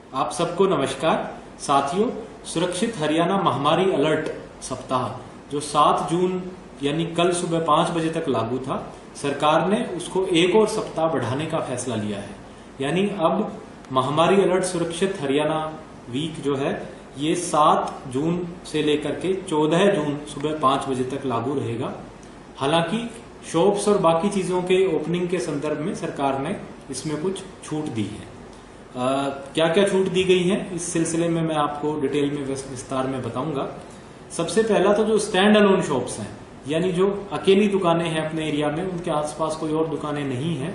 आप सबको नमस्कार साथियों। सुरक्षित हरियाणा महामारी अलर्ट सप्ताह जो 7 जून यानी कल सुबह 5 बजे तक लागू था, सरकार ने उसको एक और सप्ताह बढ़ाने का फैसला लिया है। यानी अब महामारी अलर्ट सुरक्षित हरियाणा वीक जो है ये 7 जून से लेकर के 14 जून सुबह 5 बजे तक लागू रहेगा। हालांकि शॉप्स और बाकी चीजों के ओपनिंग के संदर्भ में सरकार ने इसमें कुछ छूट दी है। क्या क्या छूट दी गई है इस सिलसिले में मैं आपको डिटेल में विस्तार में बताऊंगा। सबसे पहला तो जो स्टैंड अलोन शॉप्स हैं, यानी जो अकेली दुकानें हैं अपने एरिया में, उनके आसपास कोई और दुकानें नहीं हैं,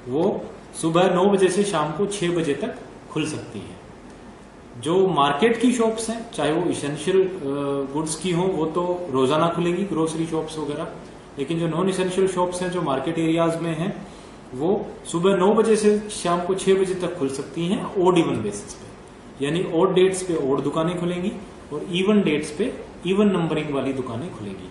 वो सुबह 9 बजे से शाम को 6 बजे तक खुल सकती हैं। जो मार्केट की शॉप्स हैं, चाहे वो इसेंशियल गुड्स की हो, वो तो रोजाना खुलेंगी, ग्रोसरी शॉप्स वगैरह। लेकिन जो नॉन इसेंशियल शॉप्स हैं जो मार्केट एरियाज में हैं, वो सुबह 9 बजे से शाम को 6 बजे तक खुल सकती हैं ओड इवन बेसिस पे। यानी ओड डेट्स पे ओड दुकानें खुलेंगी और इवन डेट्स पे इवन नंबरिंग वाली दुकानें खुलेंगी।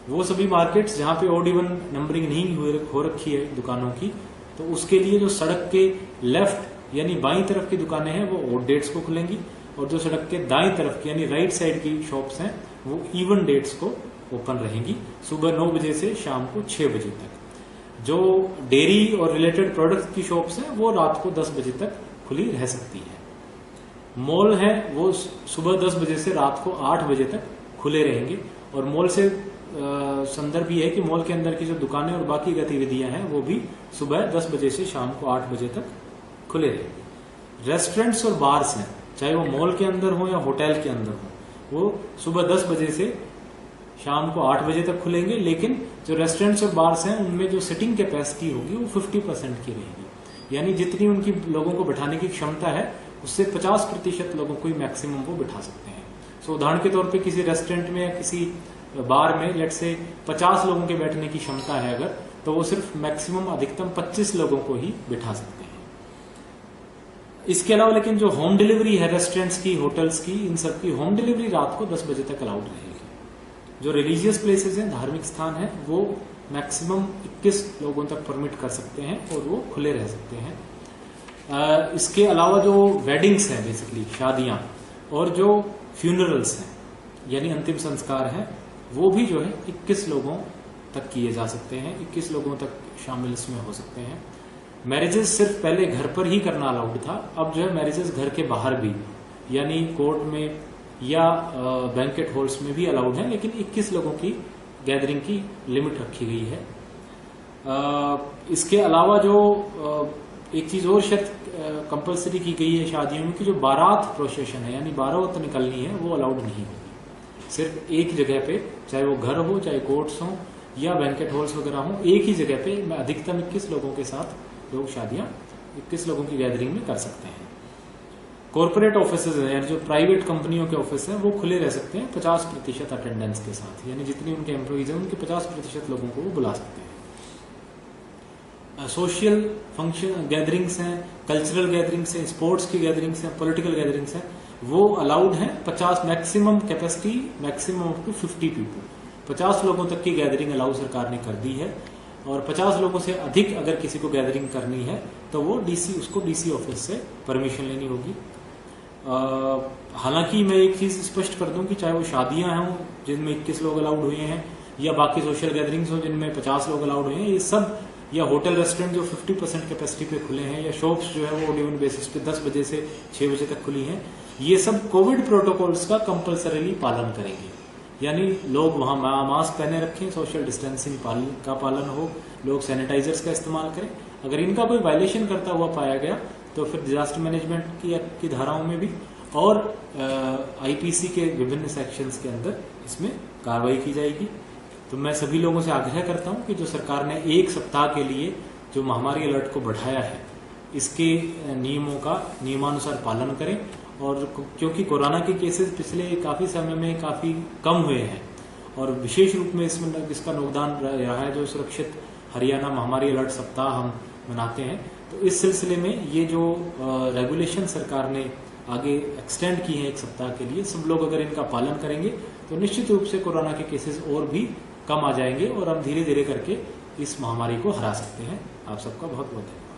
वो सभी मार्केट्स जहां पे ओड इवन नंबरिंग नहीं हो रखी है दुकानों की, तो उसके लिए जो सड़क के लेफ्ट यानी बाईं तरफ की दुकानें हैं वो ओड डेट्स को खुलेंगी, और जो सड़क के दाईं तरफ की यानी राइट साइड की शॉप्स हैं वो इवन डेट्स को ओपन रहेंगी सुबह 9 बजे से शाम को 6 बजे तक। जो डेयरी और रिलेटेड प्रोडक्ट्स की शॉप्स हैं वो रात को 10 बजे तक खुली रह सकती है। मॉल है वो सुबह 10 बजे से रात को 8 बजे तक खुले रहेंगे, और मॉल से संदर्भ ये है कि मॉल के अंदर की जो दुकानें और बाकी गतिविधियां हैं वो भी सुबह 10 बजे से शाम को 8 बजे तक खुले रहेंगे। रेस्टोरेंट्स और बार्स हैं, चाहे वो मॉल के अंदर हो या होटल के अंदर हो, वो सुबह 10 बजे से शाम को 8 बजे तक खुलेंगे। लेकिन जो रेस्टोरेंट्स और बार्स हैं उनमें जो सिटिंग कैपेसिटी होगी वो 50% की रहेगी। यानी जितनी उनकी लोगों को बैठाने की क्षमता है उससे 50% लोगों को ही मैक्सिमम वो बैठा सकते हैं। सो उदाहरण के तौर पे किसी रेस्टोरेंट में या किसी बार में लेट से 50 लोगों के बैठने की क्षमता है अगर, तो वो सिर्फ मैक्सिमम अधिकतम 25 लोगों को ही बैठा सकते हैं। इसके अलावा लेकिन जो होम डिलीवरी है रेस्टोरेंट्स की, होटल्स की, इन सब की होम डिलीवरी रात को 10 बजे तक अलाउड रहेगी। जो रिलीजियस प्लेसेस हैं, धार्मिक स्थान हैं, वो मैक्सिमम 21 लोगों तक परमिट कर सकते हैं और वो खुले रह सकते हैं। इसके अलावा जो वेडिंग्स हैं, बेसिकली शादियां, और जो फ्यूनरल्स हैं यानी अंतिम संस्कार हैं, वो भी जो है 21 लोगों तक किए जा सकते हैं, 21 लोगों तक शामिल इसमें हो सकते हैं। मैरिजेस सिर्फ पहले घर पर ही करना अलाउड था, अब जो है मैरिजेस घर के बाहर भी यानी कोर्ट में या बैंकेट हॉल्स में भी अलाउड है, लेकिन 21 लोगों की गैदरिंग की लिमिट रखी गई है। इसके अलावा जो एक चीज और शर्त कंपलसरी की गई है शादियों में कि जो बारात प्रोसेशन है यानी बारात निकलनी है वो अलाउड नहीं होगी। सिर्फ एक जगह पे, चाहे वो घर हो, चाहे कोर्ट्स हो या बैंकेट हॉल्स वगैरह हो, एक ही जगह पे अधिकतम 21 लोगों के साथ लोग शादियां 21 लोगों की गैदरिंग में कर सकते हैं। कॉर्पोरेट ऑफिसेज हैं यानी जो प्राइवेट कंपनियों के ऑफिस हैं वो खुले रह सकते हैं 50% अटेंडेंस के साथ, यानी जितनी उनके एम्प्लॉइज हैं उनके 50% लोगों को वो बुला सकते हैं। सोशल फंक्शन गैदरिंग्स हैं, कल्चरल गैदरिंग्स हैं, स्पोर्ट्स की गैदरिंग्स हैं, पॉलिटिकल गैदरिंग्स हैं, वो अलाउड हैं 50 maximum capacity, maximum up to 50 people. 50 लोगों तक की गैदरिंग अलाउ सरकार ने कर दी है, और 50 लोगों से अधिक अगर किसी को गैदरिंग करनी है तो वो उसको डीसी ऑफिस से परमिशन लेनी होगी। हालांकि मैं एक चीज स्पष्ट कर दूं कि चाहे वो शादियां हों जिनमें 21 लोग अलाउड हुए हैं, या बाकी सोशल गैदरिंग्स हो जिनमें 50 लोग अलाउड हुए हैं, ये सब, या होटल रेस्टोरेंट जो 50% कैपेसिटी पे खुले हैं, या शॉप्स जो है वो ओड इवन बेसिस पे 10 बजे से 6 बजे तक खुली हैं, ये सब कोविड प्रोटोकॉल्स का कंपलसरीली पालन करेंगे। यानी लोग वहां मास्क पहने रखें, सोशल डिस्टेंसिंग का पालन हो, लोग सैनिटाइजर्स का इस्तेमाल करें। अगर इनका कोई वायलेशन करता हुआ पाया गया तो फिर डिजास्टर मैनेजमेंट की धाराओं में भी और आईपीसी के विभिन्न सेक्शंस के अंदर इसमें कार्रवाई की जाएगी। तो मैं सभी लोगों से आग्रह करता हूं कि जो सरकार ने एक सप्ताह के लिए जो महामारी अलर्ट को बढ़ाया है, इसके नियमों का नियमानुसार पालन करें। और क्योंकि कोरोना के केसेस पिछले काफी समय में काफी कम हुए हैं, और विशेष रूप में इसमें इसका योगदान रहा है जो सुरक्षित हरियाणा महामारी अलर्ट सप्ताह हम मनाते हैं, तो इस सिलसिले में ये जो रेगुलेशन सरकार ने आगे एक्सटेंड की है एक सप्ताह के लिए, सब लोग अगर इनका पालन करेंगे तो निश्चित रूप से कोरोना के केसेस और भी कम आ जाएंगे और हम धीरे धीरे करके इस महामारी को हरा सकते हैं। आप सबका बहुत बहुत धन्यवाद।